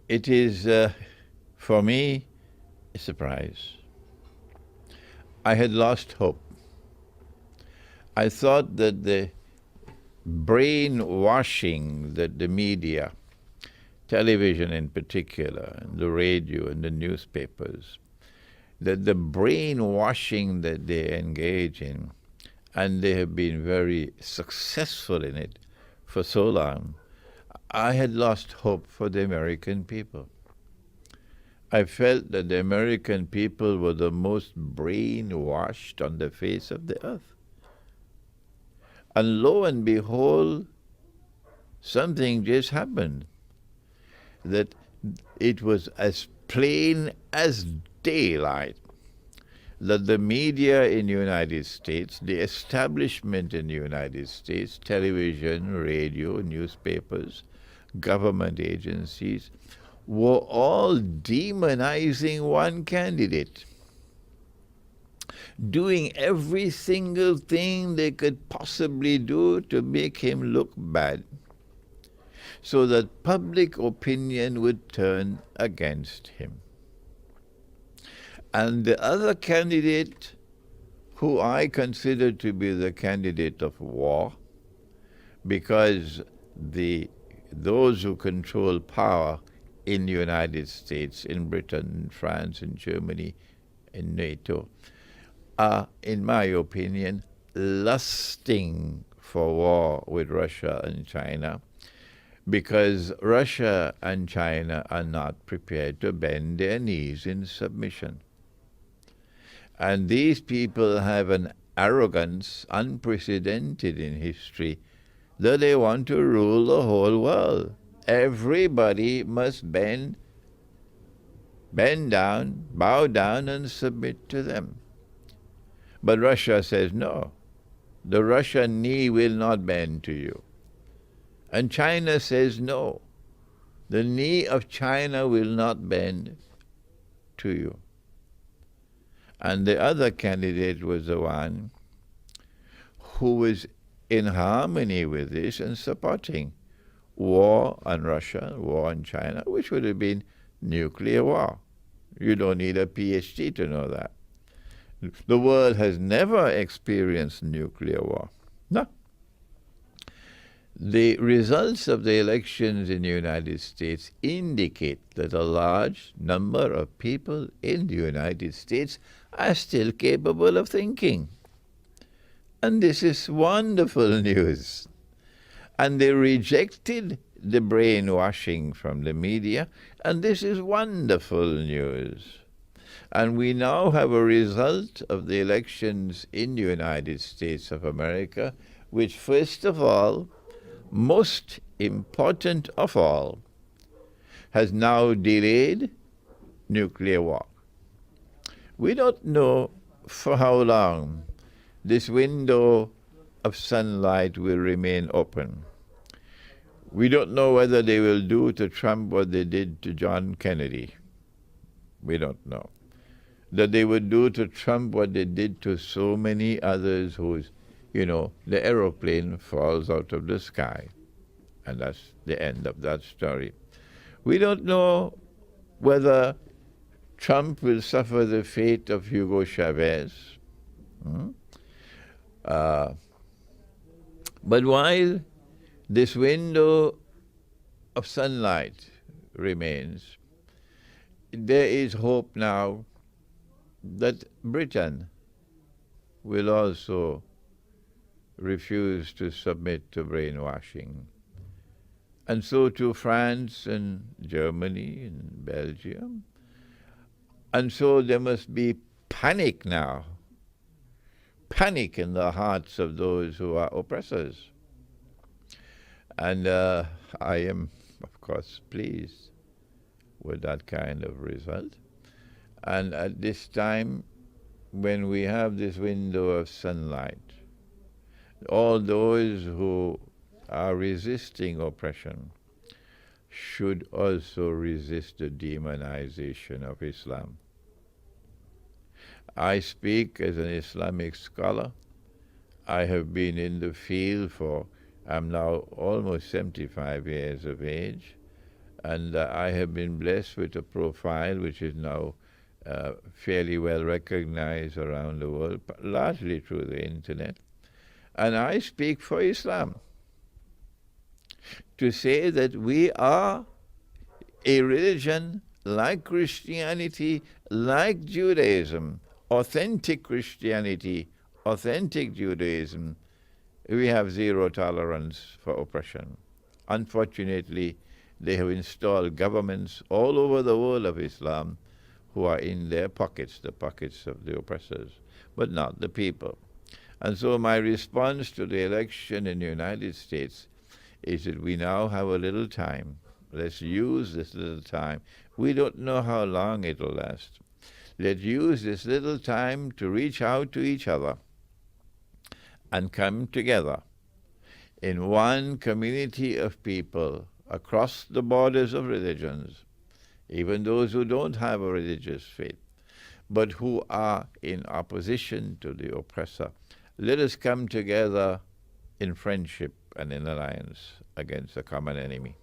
It is, for me, a surprise. I had lost hope. I thought that the brainwashing that the media, television in particular, and the radio and the newspapers, that the brainwashing that they engage in, and they have been very successful in it for so long, I had lost hope for the American people. I felt that the American people were the most brainwashed on the face of the earth. And lo and behold, something just happened. That it was as plain as daylight that the media in the United States, the establishment in the United States, television, radio, newspapers, government agencies, were all demonizing one candidate, doing every single thing they could possibly do to make him look bad, so that public opinion would turn against him. And the other candidate, who I consider to be the candidate of war, because those who control power in the United States, in Britain, France, in Germany, in NATO, are, in my opinion, lusting for war with Russia and China, because Russia and China are not prepared to bend their knees in submission. And these people have an arrogance unprecedented in history that they want to rule the whole world. Everybody must bend down, bow down, and submit to them. But Russia says no. The Russian knee will not bend to you. And China says no. The knee of China will not bend to you. And the other candidate was the one who was in harmony with this and supporting war on Russia, war on China, which would have been nuclear war. You don't need a PhD to know that. The world has never experienced nuclear war. No. The results of the elections in the United States indicate that a large number of people in the United States are still capable of thinking. And this is wonderful news. And they rejected the brainwashing from the media, and this is wonderful news. And we now have a result of the elections in the United States of America, which, first of all, most important of all, has now delayed nuclear war. We don't know for how long this window of sunlight will remain open. We don't know whether they will do to Trump what they did to John Kennedy. We don't know. That they would do to Trump what they did to so many others whose, the aeroplane falls out of the sky. And that's the end of that story. We don't know whether Trump will suffer the fate of Hugo Chavez. But while this window of sunlight remains, there is hope now that Britain will also refuse to submit to brainwashing. And so too France and Germany and Belgium. And so there must be panic now. Panic in the hearts of those who are oppressors. And I am, of course, pleased with that kind of result. And at this time, when we have this window of sunlight, all those who are resisting oppression should also resist the demonization of Islam. I speak as an Islamic scholar. I have been in the field I'm now almost 75 years of age, And I have been blessed with a profile which is now fairly well recognized around the world, largely through the internet. And I speak for Islam to say that we are a religion like Christianity, like Judaism, authentic Christianity, authentic Judaism. We have zero tolerance for oppression. Unfortunately, they have installed governments all over the world of Islam who are in their pockets, the pockets of the oppressors, but not the people. And so my response to the election in the United States is that we now have a little time. Let's use this little time. We don't know how long it'll last. Let's use this little time to reach out to each other and come together in one community of people across the borders of religions, even those who don't have a religious faith, but who are in opposition to the oppressor. Let us come together in friendship and in alliance against a common enemy.